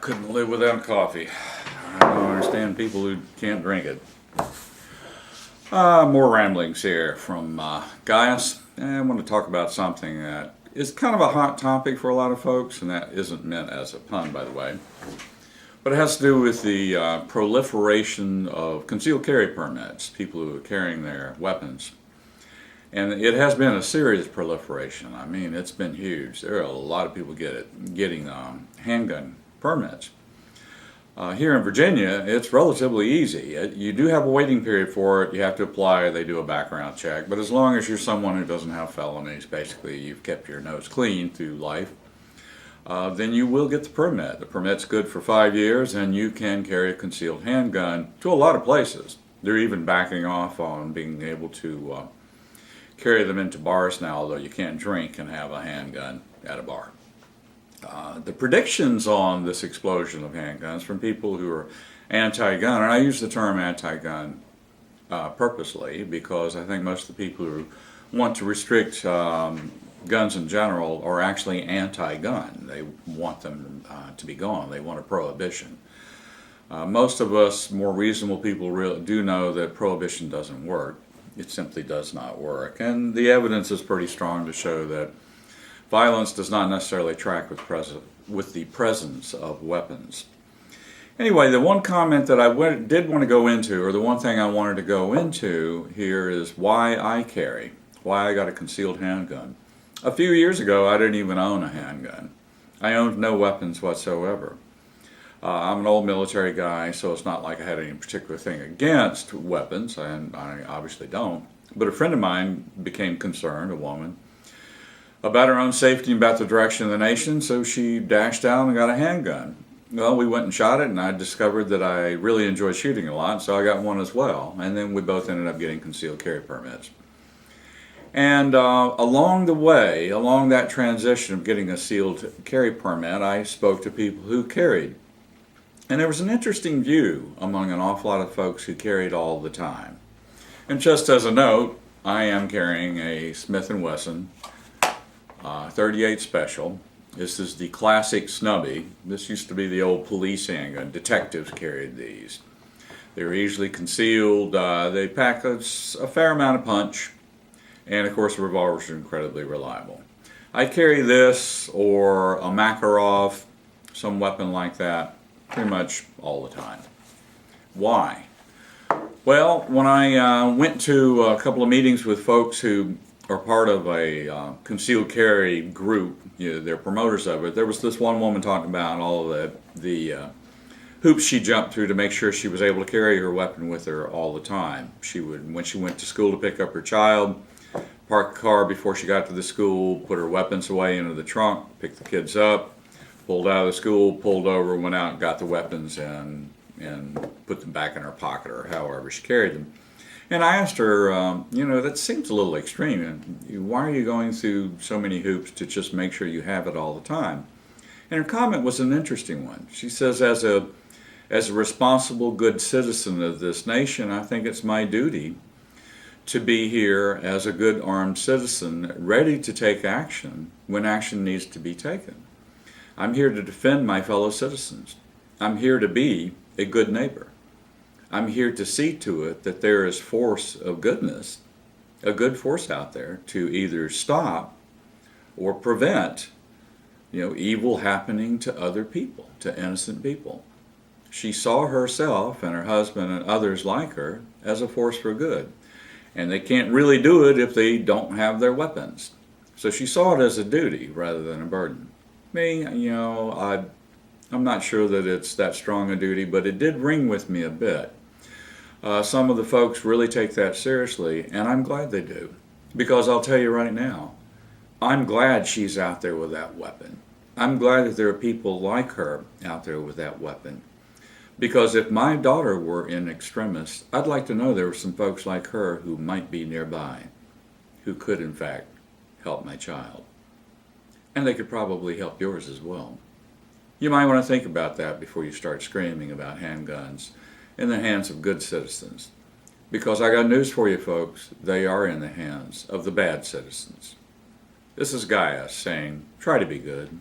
couldn't live without coffee. I don't understand people who can't drink it. More ramblings here from Gaius. I want to talk about something that is kind of a hot topic for a lot of folks, and that isn't meant as a pun, by the way. But it has to do with the proliferation of concealed carry permits, people who are carrying their weapons. And it has been a serious proliferation. I mean, it's been huge. There are a lot of people getting handgun permits. Here in Virginia, it's relatively easy. You do have a waiting period for it. You have to apply. They do a background check. But as long as you're someone who doesn't have felonies, basically you've kept your nose clean through life, then you will get the permit. The permit's good for 5 years, and you can carry a concealed handgun to a lot of places. They're even backing off on being able to carry them into bars now, although you can't drink and have a handgun at a bar. The predictions on this explosion of handguns from people who are anti-gun, and I use the term anti-gun purposely because I think most of the people who want to restrict guns in general are actually anti-gun. They want them to be gone. They want a prohibition. Most of us more reasonable people really do know that prohibition doesn't work. It simply does not work. And the evidence is pretty strong to show that violence does not necessarily track with the presence of weapons. Anyway, the one comment that I did want to go into, or the one thing I wanted to go into here, is why I carry, why I got a concealed handgun. A few years ago, I didn't even own a handgun. I owned no weapons whatsoever. I'm an old military guy, so it's not like I had any particular thing against weapons, and I obviously don't. But a friend of mine became concerned, a woman, about her own safety and about the direction of the nation, so she dashed out and got a handgun. Well, we went and shot it, and I discovered that I really enjoy shooting a lot, so I got one as well. And then we both ended up getting concealed carry permits. And along the way, along that transition of getting a sealed carry permit, I spoke to people who carried. And there was an interesting view among an awful lot of folks who carried all the time. And just as a note, I am carrying a Smith & Wesson 38 Special. This is the classic snubby. This used to be the old police handgun. Detectives carried these. They were easily concealed. They pack a fair amount of punch. And of course, the revolvers are incredibly reliable. I carry this or a Makarov, some weapon like that, pretty much all the time. Why? Well, when I went to a couple of meetings with folks who are part of a concealed carry group, they're promoters of it, there was this one woman talking about all of the hoops she jumped through to make sure she was able to carry her weapon with her all the time. She would, when she went to school to pick up her child, park the car before she got to the school, put her weapons away into the trunk, pick the kids up, pulled out of the school, pulled over, went out and got the weapons and put them back in her pocket or however she carried them. And I asked her, that seems a little extreme. Why are you going through so many hoops to just make sure you have it all the time? And her comment was an interesting one. She says, as a responsible, good citizen of this nation, I think it's my duty to be here as a good armed citizen, ready to take action when action needs to be taken. I'm here to defend my fellow citizens. I'm here to be a good neighbor. I'm here to see to it that there is force of goodness, a good force out there to either stop or prevent, evil happening to other people, to innocent people. She saw herself and her husband and others like her as a force for good. And they can't really do it if they don't have their weapons. So she saw it as a duty rather than a burden. Me, I'm not sure that it's that strong a duty, but it did ring with me a bit. Some of the folks really take that seriously, and I'm glad they do. Because I'll tell you right now, I'm glad she's out there with that weapon. I'm glad that there are people like her out there with that weapon. Because if my daughter were in extremis, I'd like to know there were some folks like her who might be nearby, who could in fact help my child. And they could probably help yours as well. You might want to think about that before you start screaming about handguns in the hands of good citizens. Because I got news for you folks, they are in the hands of the bad citizens. This is Gaius saying, try to be good.